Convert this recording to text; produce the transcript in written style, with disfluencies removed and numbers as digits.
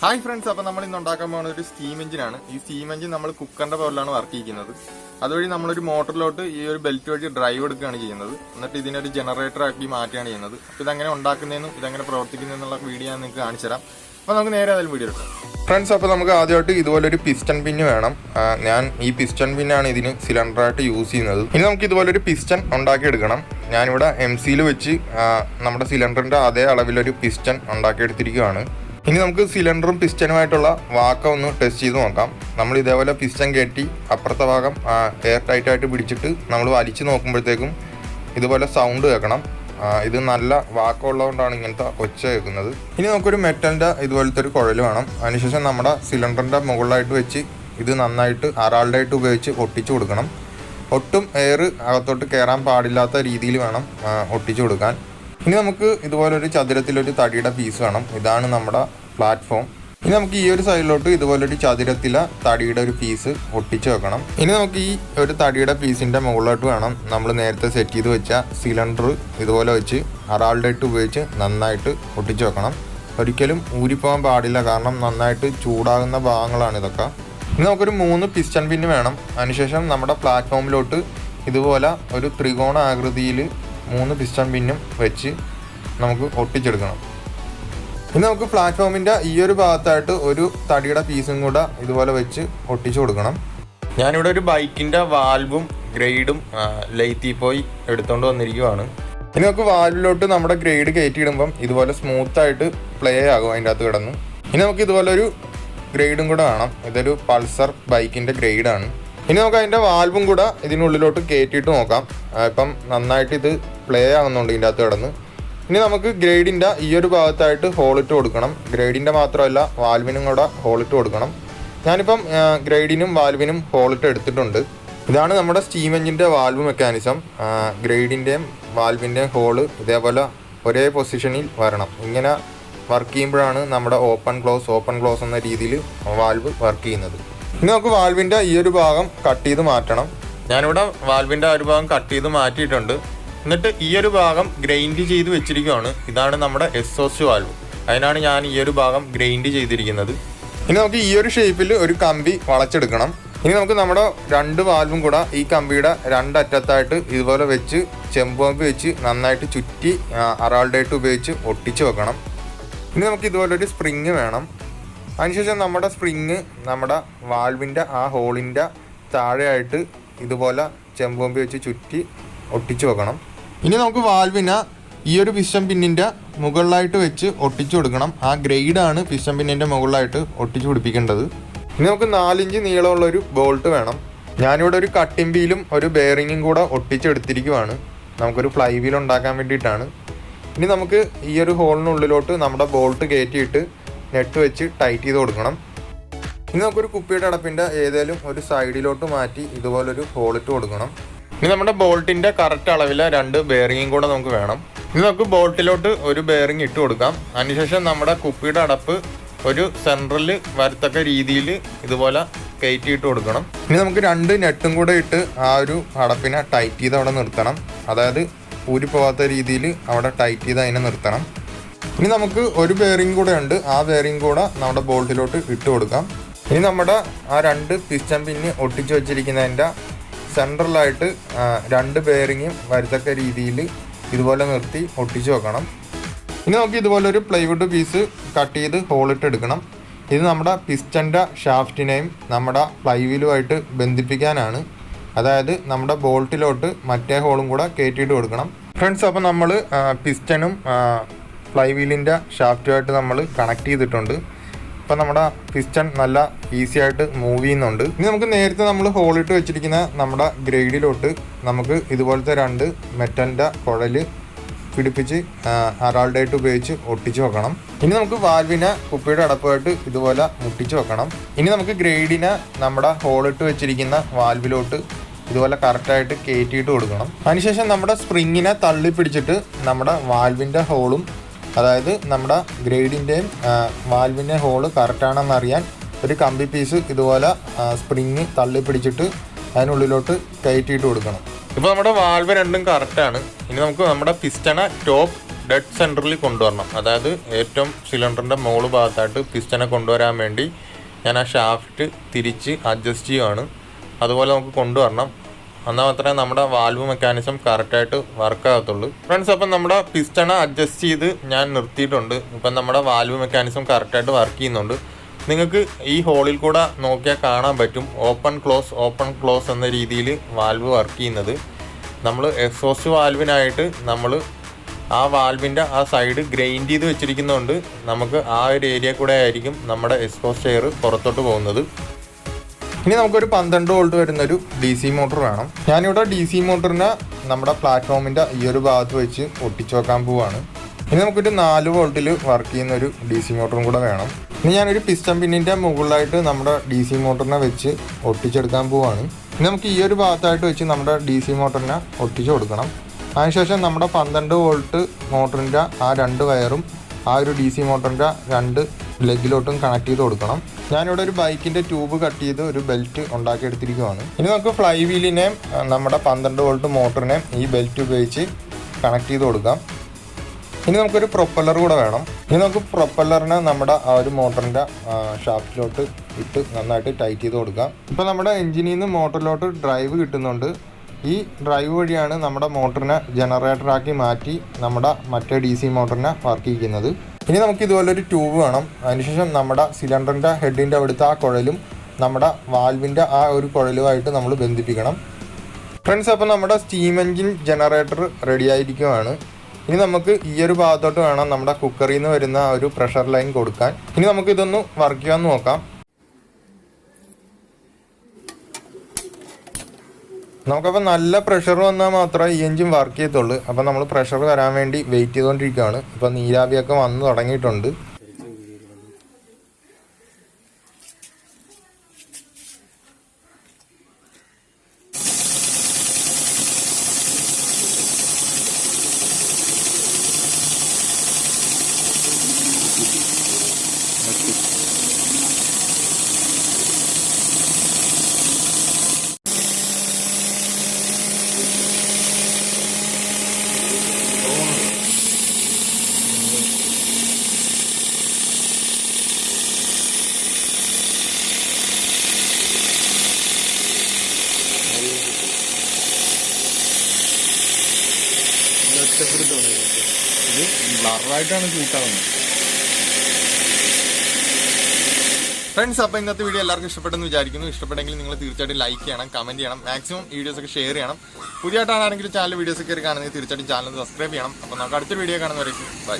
Hi friends, അപ്പോൾ നമ്മൾ ഇന്ന് ഉണ്ടാക്കാൻ പോകുന്ന ഒരു സ്റ്റീം എഞ്ചിനാണ്. ഈ സ്റ്റീം എഞ്ചിൻ നമ്മൾ കുക്കറിന്റെ പവറിലാണ് വർക്ക് ചെയ്യുന്നത്. അതുവഴി നമ്മളൊരു മോട്ടറിലോട്ട് ഈ ഒരു ബെൽറ്റ് വഴി ഡ്രൈവ് എടുക്കുകയാണ് ചെയ്യുന്നത്. എന്നിട്ട് ഇതിനൊരു ജനറേറ്റർ ആക്കി മാറ്റുകയാണ് ചെയ്യുന്നത്. അപ്പോൾ ഇതെങ്ങനെ ഉണ്ടാക്കുന്നതെന്നും ഇതെങ്ങനെ പ്രവർത്തിക്കുന്നതെന്നുള്ള വീഡിയോ ഞാൻ നിങ്ങൾക്ക് കാണിച്ചു തരാം. അപ്പോൾ നമുക്ക് നേരെ അതിൽ വീഡിയോ എടുക്കാം. ഫ്രണ്ട്സ്, അപ്പോൾ നമുക്ക് ആദ്യമായിട്ട് ഇതുപോലൊരു പിസ്റ്റൺ പിന്ന് വേണം. ഞാൻ ഈ പിസ്റ്റൺ പിന്നാണ് ഇതിന് സിലിണ്ടറായിട്ട് യൂസ് ചെയ്യുന്നത്. ഇനി നമുക്ക് ഇതുപോലൊരു പിസ്റ്റൺ ഉണ്ടാക്കിയെടുക്കണം. ഞാനിവിടെ MC വെച്ച് നമ്മുടെ സിലിണ്ടറിന്റെ അതേ അളവിലൊരു പിസ്റ്റൺ ഉണ്ടാക്കിയെടുത്തിരിക്കുകയാണ്. ഇനി നമുക്ക് സിലിണ്ടറും പിസ്റ്റനുമായിട്ടുള്ള വാക്കം ഒന്ന് ടെസ്റ്റ് ചെയ്ത് നോക്കാം. നമ്മൾ ഇതേപോലെ പിസ്റ്റൻ കയറ്റി അപ്പുറത്തെ ഭാഗം എയർ ടൈറ്റായിട്ട് പിടിച്ചിട്ട് നമ്മൾ വലിച്ചു നോക്കുമ്പോഴത്തേക്കും ഇതുപോലെ സൗണ്ട് കേൾക്കണം. ഇത് നല്ല വാക്കം ഉള്ളതുകൊണ്ടാണ് ഇങ്ങനത്തെ ഒച്ച കേൾക്കുന്നത്. ഇനി നമുക്കൊരു മെറ്റലിൻ്റെ ഇതുപോലത്തെ ഒരു കുഴൽ വേണം. അതിനുശേഷം നമ്മുടെ സിലിണ്ടറിൻ്റെ മുകളിലായിട്ട് വെച്ച് ഇത് നന്നായിട്ട് അറാൾഡായിട്ട് ഉപയോഗിച്ച് ഒട്ടിച്ചു കൊടുക്കണം. ഒട്ടും എയർ അകത്തോട്ട് കയറാൻ പാടില്ലാത്ത രീതിയിൽ വേണം ഒട്ടിച്ചു കൊടുക്കാൻ. ഇനി നമുക്ക് ഇതുപോലൊരു ചതുരത്തിലൊരു തടിയുടെ പീസ് വേണം. ഇതാണ് നമ്മുടെ പ്ലാറ്റ്ഫോം. ഇനി നമുക്ക് ഈ ഒരു സൈഡിലോട്ട് ഇതുപോലൊരു ചതുരത്തിലെ തടിയുടെ ഒരു പീസ് ഒട്ടിച്ച് വെക്കണം. ഇനി നമുക്ക് ഈ ഒരു തടിയുടെ പീസിൻ്റെ മുകളിലോട്ട് വേണം നമ്മൾ നേരത്തെ സെറ്റ് ചെയ്ത് വെച്ച സിലിണ്ടർ ഇതുപോലെ വെച്ച് അറാൾഡായിട്ട് ഉപയോഗിച്ച് നന്നായിട്ട് ഒട്ടിച്ച് വെക്കണം. ഒരിക്കലും ഊരിപ്പോകാൻ പാടില്ല, കാരണം നന്നായിട്ട് ചൂടാകുന്ന ഭാഗങ്ങളാണ് ഇതൊക്കെ. ഇനി നമുക്കൊരു 3 പിസ്റ്റൺ പിന്ന് വേണം. അതിനുശേഷം നമ്മുടെ പ്ലാറ്റ്ഫോമിലോട്ട് ഇതുപോലെ ഒരു ത്രികോണ ആകൃതിയിൽ 3 പിസ്റ്റൺ പിന്നും വെച്ച് നമുക്ക് ഒട്ടിച്ചെടുക്കണം. ഇനി നമുക്ക് പ്ലാറ്റ്ഫോമിൻ്റെ ഈ ഒരു ഭാഗത്തായിട്ട് ഒരു തടിയുടെ പീസും കൂടെ ഇതുപോലെ വെച്ച് ഒട്ടിച്ചു കൊടുക്കണം. ഞാനിവിടെ ഒരു ബൈക്കിൻ്റെ വാൽവും ഗ്രൈഡും ലൈത്തിൽ പോയി എടുത്തുകൊണ്ട് വന്നിരിക്കുവാണ്. ഇനി നമുക്ക് വാൽവിലോട്ട് നമ്മുടെ ഗ്രൈഡ് കയറ്റിയിടുമ്പം ഇതുപോലെ സ്മൂത്തായിട്ട് പ്ലേ ആകും അതിൻ്റെ അകത്ത് കിടന്ന്. ഇനി നമുക്ക് ഇതുപോലൊരു ഗ്രൈഡും കൂടെ വേണം. ഇതൊരു പൾസർ ബൈക്കിൻ്റെ ഗ്രൈഡാണ്. ഇനി നമുക്ക് അതിൻ്റെ വാൽവും കൂടെ ഇതിനുള്ളിലോട്ട് കയറ്റിയിട്ട് നോക്കാം. ഇപ്പം നന്നായിട്ട് ഇത് പ്ലേ ആകുന്നുണ്ട് ഇതിൻ്റെ അകത്ത് കിടന്ന്. ഇനി നമുക്ക് ഗ്രൈഡിൻ്റെ ഈ ഒരു ഭാഗത്തായിട്ട് ഹോളിട്ട് കൊടുക്കണം. ഗ്രൈഡിൻ്റെ മാത്രമല്ല വാൽവിനും കൂടെ ഹോളിട്ട് കൊടുക്കണം. ഞാനിപ്പം ഗ്രൈഡിനും വാൽവിനും ഹോളിട്ട് എടുത്തിട്ടുണ്ട്. ഇതാണ് നമ്മുടെ സ്റ്റീം എഞ്ചിൻ്റെ വാൽവ് മെക്കാനിസം. ഗ്രൈഡിൻ്റെയും വാൽവിൻ്റെയും ഹോള് ഇതേപോലെ ഒരേ പൊസിഷനിൽ വരണം. ഇങ്ങനെ വർക്ക് ചെയ്യുമ്പോഴാണ് നമ്മുടെ ഓപ്പൺ ക്ലോസ് എന്ന രീതിയിൽ വാൽവ് വർക്ക് ചെയ്യുന്നത്. ഇനി നമുക്ക് വാൽവിൻ്റെ ഈ ഒരു ഭാഗം കട്ട് ചെയ്ത് മാറ്റണം. ഞാനിവിടെ വാൽവിൻ്റെ ആ ഒരു ഭാഗം കട്ട് ചെയ്ത് മാറ്റിയിട്ടുണ്ട്. എന്നിട്ട് ഈ ഒരു ഭാഗം ഗ്രൈൻഡ് ചെയ്ത് വെച്ചിരിക്കുകയാണ്. ഇതാണ് നമ്മുടെ എക്സോസ്റ്റ് വാൽവ്. അതിനാണ് ഞാൻ ഈ ഒരു ഭാഗം ഗ്രൈൻഡ് ചെയ്തിരിക്കുന്നത്. ഇനി നമുക്ക് ഈ ഒരു ഷേപ്പിൽ ഒരു കമ്പി വളച്ചെടുക്കണം. ഇനി നമുക്ക് നമ്മുടെ 2 വാൽവും കൂടെ ഈ കമ്പിയുടെ 2 അറ്റത്തായിട്ട് ഇതുപോലെ വെച്ച് ചെമ്പ് വെച്ച് നന്നായിട്ട് ചുറ്റി അറാൾഡായിട്ട് ഉപയോഗിച്ച് ഒട്ടിച്ച് വെക്കണം. ഇനി നമുക്ക് ഇതുപോലൊരു സ്പ്രിങ് വേണം. അതിനുശേഷം നമ്മുടെ സ്പ്രിങ് നമ്മുടെ വാൽവിൻ്റെ ആ ഹോളിൻ്റെ താഴെയായിട്ട് ഇതുപോലെ ചെമ്പ് വെച്ച് ചുറ്റി ഒട്ടിച്ചു വെക്കണം. ഇനി നമുക്ക് വാൽവിനെ ഈ ഒരു പിസ്റ്റൺ പിന്നിൻ്റെ മുകളിലായിട്ട് വെച്ച് ഒട്ടിച്ചു കൊടുക്കണം. ആ ഗ്രൈഡാണ് പിസ്റ്റൺ പിന്നിൻ്റെ മുകളിലായിട്ട് ഒട്ടിച്ചു പിടിപ്പിക്കേണ്ടത്. ഇനി നമുക്ക് 4 ഇഞ്ച് നീളമുള്ളൊരു ബോൾട്ട് വേണം. ഞാനിവിടെ ഒരു കട്ടിംഗ് വീലും ഒരു ബെയറിങ്ങും കൂടെ ഒട്ടിച്ചെടുത്തിരിക്കുവാണ്. നമുക്കൊരു ഫ്ലൈ വീൽ ഉണ്ടാക്കാൻ വേണ്ടിയിട്ടാണ്. ഇനി നമുക്ക് ഈ ഒരു ഹോളിനുള്ളിലോട്ട് നമ്മുടെ ബോൾട്ട് കയറ്റിയിട്ട് നെറ്റ് വെച്ച് ടൈറ്റ് ചെയ്ത് കൊടുക്കണം. ഇനി നമുക്കൊരു കുപ്പിയുടെ അടപ്പിൻ്റെ ഏതെങ്കിലും ഒരു സൈഡിലോട്ട് മാറ്റി ഇതുപോലൊരു ഹോളിട്ട് കൊടുക്കണം. ഇനി നമ്മുടെ ബോൾട്ടിൻ്റെ കറക്റ്റ് അളവിലെ 2 ബെയറിങ്ങും കൂടെ നമുക്ക് വേണം. ഇനി നമുക്ക് ബോൾട്ടിലോട്ട് ഒരു ബെയറിങ് ഇട്ട് കൊടുക്കാം. അതിനുശേഷം നമ്മുടെ കുപ്പിയുടെ അടപ്പ് ഒരു സെൻട്രലിൽ വരത്തക്ക രീതിയിൽ ഇതുപോലെ കയറ്റിയിട്ട് കൊടുക്കണം. ഇനി നമുക്ക് 2 നെറ്റും കൂടെ ഇട്ട് ആ ഒരു അടപ്പിനെ ടൈറ്റ് ചെയ്ത് അവിടെ നിർത്തണം. അതായത് ഊരിപ്പോകാത്ത രീതിയിൽ അവിടെ ടൈറ്റ് ചെയ്ത് അതിനെ നിർത്തണം. ഇനി നമുക്ക് ഒരു ബെയറിംഗ് കൂടെ ഉണ്ട്. ആ ബെയറിംഗ് കൂടെ നമ്മുടെ ബോൾട്ടിലോട്ട് ഇട്ട് കൊടുക്കാം. ഇനി നമ്മുടെ ആ 2 പിസ്റ്റൺ പിന്ന് ഒട്ടിച്ച് വെച്ചിരിക്കുന്നതിൻ്റെ സെൻട്രലായിട്ട് 2 ബെയറിങ്ങും വരത്തക്ക രീതിയിൽ ഇതുപോലെ നിർത്തി ഒട്ടിച്ച് വെക്കണം. ഇനി നമുക്ക് ഇതുപോലൊരു പ്ലൈവുഡ് പീസ് കട്ട് ചെയ്ത് ഹോളിട്ട് എടുക്കണം. ഇത് നമ്മുടെ പിസ്റ്റൻ്റെ ഷാഫ്റ്റിനെയും നമ്മുടെ ഫ്ലൈവീലുമായിട്ട് ബന്ധിപ്പിക്കാനാണ്. അതായത് നമ്മുടെ ബോൾട്ടിലോട്ട് മറ്റേ ഹോളും കൂടെ കയറ്റിയിട്ട് കൊടുക്കണം. ഫ്രണ്ട്സ്, അപ്പോൾ നമ്മൾ പിസ്റ്റനും ഫ്ലൈ വീലിൻ്റെ ഷാഫ്റ്റുമായിട്ട് നമ്മൾ കണക്ട് ചെയ്തിട്ടുണ്ട്. ഇപ്പം നമ്മുടെ പിസ്റ്റൺ നല്ല ഈസി ആയിട്ട് മൂവ് ചെയ്യുന്നുണ്ട്. ഇനി നമുക്ക് നേരത്തെ നമ്മൾ ഹോളിട്ട് വെച്ചിരിക്കുന്ന നമ്മുടെ ഗ്രൈഡിലോട്ട് നമുക്ക് ഇതുപോലത്തെ 2 മെറ്റലിൻ്റെ കുഴൽ പിടിപ്പിച്ച് അറാൾഡായിട്ട് ഉപയോഗിച്ച് ഒട്ടിച്ച് വെക്കണം. ഇനി നമുക്ക് വാൽവിനെ കുപ്പിയുടെ അടപ്പുമായിട്ട് ഇതുപോലെ മുട്ടിച്ച് വെക്കണം. ഇനി നമുക്ക് ഗ്രൈഡിനെ നമ്മുടെ ഹോളിട്ട് വെച്ചിരിക്കുന്ന വാൽവിലോട്ട് ഇതുപോലെ കറക്റ്റായിട്ട് കയറ്റിയിട്ട് കൊടുക്കണം. അതിനുശേഷം നമ്മുടെ സ്പ്രിങ്ങിനെ തള്ളി പിടിച്ചിട്ട് നമ്മുടെ വാൽവിൻ്റെ ഹോളും, അതായത് നമ്മുടെ ഗ്രൈഡിൻ്റെയും വാൽവിൻ്റെ ഹോള് കറക്റ്റാണെന്നറിയാൻ ഒരു കമ്പി പീസ് ഇതുപോലെ സ്പ്രിങ് തള്ളി പിടിച്ചിട്ട് അതിനുള്ളിലോട്ട് കയറ്റിയിട്ട് കൊടുക്കണം. ഇപ്പോൾ നമ്മുടെ വാൽവ് രണ്ടും കറക്റ്റാണ്. ഇനി നമുക്ക് നമ്മുടെ പിസ്റ്റണ ടോപ്പ് ഡെഡ് സെൻറ്ററിൽ കൊണ്ടുവരണം. അതായത് ഏറ്റവും സിലിണ്ടറിൻ്റെ മുകൾ ഭാഗത്തായിട്ട് പിസ്റ്റനെ കൊണ്ടുവരാൻ വേണ്ടി ഞാൻ ആ ഷാഫ്റ്റ് തിരിച്ച് അഡ്ജസ്റ്റ് ചെയ്യുകയാണ്. അതുപോലെ നമുക്ക് കൊണ്ടുവരണം. എന്നാൽ മാത്രമേ നമ്മുടെ വാൽവ് മെക്കാനിസം കറക്റ്റായിട്ട് വർക്ക് ആകത്തുള്ളൂ. ഫ്രണ്ട്സ്, അപ്പം നമ്മുടെ പിസ്റ്റണെ അഡ്ജസ്റ്റ് ചെയ്ത് ഞാൻ നിർത്തിയിട്ടുണ്ട്. ഇപ്പം നമ്മുടെ വാൽവ് മെക്കാനിസം കറക്റ്റായിട്ട് വർക്ക് ചെയ്യുന്നുണ്ട്. നിങ്ങൾക്ക് ഈ ഹോളിൽ കൂടെ നോക്കിയാൽ കാണാൻ പറ്റും ഓപ്പൺ ക്ലോസ് എന്ന രീതിയിൽ വാൽവ് വർക്ക് ചെയ്യുന്നത്. നമ്മൾ എക്സോസ്റ്റ് വാൽവിനായിട്ട് നമ്മൾ ആ വാൽവിൻ്റെ ആ സൈഡ് ഗ്രൈൻഡ് ചെയ്ത് വെച്ചിരിക്കുന്നതുകൊണ്ട് നമുക്ക് ആ ഒരു ഏരിയ കൂടെ ആയിരിക്കും നമ്മുടെ എക്സോസ്റ്റ് എയർ പുറത്തോട്ട് പോകുന്നത്. ഇനി നമുക്കൊരു 12 വോൾട്ട് വരുന്നൊരു DC മോട്ടർ വേണം. ഞാനിവിടെ DC മോട്ടറിനെ നമ്മുടെ പ്ലാറ്റ്ഫോമിൻ്റെ ഈ ഒരു ഭാഗത്ത് വെച്ച് ഒട്ടിച്ചു വെക്കാൻ പോവുകയാണ്. ഇനി നമുക്കൊരു 4 വോൾട്ടിൽ വർക്ക് ചെയ്യുന്നൊരു DC മോട്ടറും കൂടെ വേണം. ഇനി ഞാനൊരു പിസ്റ്റൺ പിന്നിൻ്റെ മുകളിലായിട്ട് നമ്മുടെ DC മോട്ടറിനെ വെച്ച് ഒട്ടിച്ചെടുക്കാൻ പോവുകയാണ്. ഇനി നമുക്ക് ഈ ഒരു ഭാഗത്തായിട്ട് വെച്ച് നമ്മുടെ DC മോട്ടറിനെ ഒട്ടിച്ചു കൊടുക്കണം. അതിനുശേഷം നമ്മുടെ 12 വോൾട്ട് മോട്ടറിൻ്റെ ആ 2 വയറും ആ ഒരു DC മോട്ടറിൻ്റെ 2 ലെഗിലോട്ടും കണക്ട് ചെയ്ത് കൊടുക്കണം. ഞാനിവിടെ ഒരു ബൈക്കിൻ്റെ ട്യൂബ് കട്ട് ചെയ്ത് ഒരു ബെൽറ്റ് ഉണ്ടാക്കിയെടുത്തിരിക്കുകയാണ്. ഇനി നമുക്ക് ഫ്ലൈ വീലിനെയും നമ്മുടെ 12 വോൾട്ട് മോട്ടറിനെയും ഈ ബെൽറ്റ് ഉപയോഗിച്ച് കണക്ട് ചെയ്ത് കൊടുക്കാം. ഇനി നമുക്കൊരു പ്രൊപ്പല്ലർ കൂടെ വേണം. ഇനി നമുക്ക് പ്രൊപ്പല്ലറിനെ നമ്മുടെ ആ ഒരു മോട്ടറിൻ്റെ ഷാഫ്റ്റിലോട്ട് ഇട്ട് നന്നായിട്ട് ടൈറ്റ് ചെയ്ത് കൊടുക്കാം. ഇപ്പോൾ നമ്മുടെ എഞ്ചിനിൽ നിന്ന് മോട്ടറിലോട്ട് ഡ്രൈവ് കിട്ടുന്നുണ്ട്. ഈ ഡ്രൈവ് വഴിയാണ് നമ്മുടെ മോട്ടറിനെ ജനറേറ്ററാക്കി മാറ്റി നമ്മുടെ മറ്റേ DC മോട്ടറിനെ വർക്ക് ചെയ്യുന്നത്. ഇനി നമുക്ക് ഇതുപോലൊരു ട്യൂബ് വേണം. അതിനുശേഷം നമ്മുടെ സിലിണ്ടറിൻ്റെ ഹെഡിൻ്റെ അവിടുത്തെ ആ കുഴലും നമ്മുടെ വാൽവിൻ്റെ ആ ഒരു കുഴലുമായിട്ട് നമ്മൾ ബന്ധിപ്പിക്കണം. ഫ്രണ്ട്സ്, അപ്പോൾ നമ്മുടെ സ്റ്റീം എഞ്ചിൻ ജനറേറ്റർ റെഡി ആയിരിക്കുകയാണ്. ഇനി നമുക്ക് ഈ ഒരു ഭാഗത്തോട്ട് വേണം നമ്മുടെ കുക്കറിൽ നിന്ന് വരുന്ന ആ ഒരു പ്രഷർ ലൈൻ കൊടുക്കാൻ. ഇനി നമുക്ക് ഇതൊന്ന് വർക്ക് ചെയ്യാൻ നോക്കാം. നമുക്കപ്പോൾ നല്ല പ്രഷർ വന്നാൽ മാത്രമേ ഈ എഞ്ചിൻ വർക്ക് ചെയ്യത്തുള്ളൂ. അപ്പോൾ നമ്മൾ പ്രഷർ വരാൻ വേണ്ടി വെയിറ്റ് ചെയ്തുകൊണ്ടിരിക്കുകയാണ്. ഇപ്പോൾ നീരാവിയൊക്കെ വന്ന് തുടങ്ങിയിട്ടുണ്ട്. ഇത് ബ്ലറായിട്ടാണ് ഷൂട്ടാവുന്നത്. ഫ്രണ്ട്സ്, അപ്പോൾ ഇന്നത്തെ വീഡിയോ എല്ലാവർക്കും ഇഷ്ടപ്പെട്ടെന്ന് വിചാരിക്കുന്നു. ഇഷ്ടപ്പെട്ടെങ്കിൽ നിങ്ങൾ തീർച്ചയായിട്ടും ലൈക്ക് ചെയ്യണം, കമൻറ്റ് ചെയ്യണം, മാക്സിമം വീഡിയോസൊക്കെ ഷെയർ ചെയ്യണം. പുതിയതായിട്ടാണെങ്കിലും ചാനൽ വീഡിയോസ് കയറി കാണുന്നത് തീർച്ചയായിട്ടും ചാനൽ സബ്സ്ക്രൈബ് ചെയ്യണം. അപ്പോൾ നമുക്ക് അടുത്ത വീഡിയോ കാണുന്നവരേക്കും ബൈ.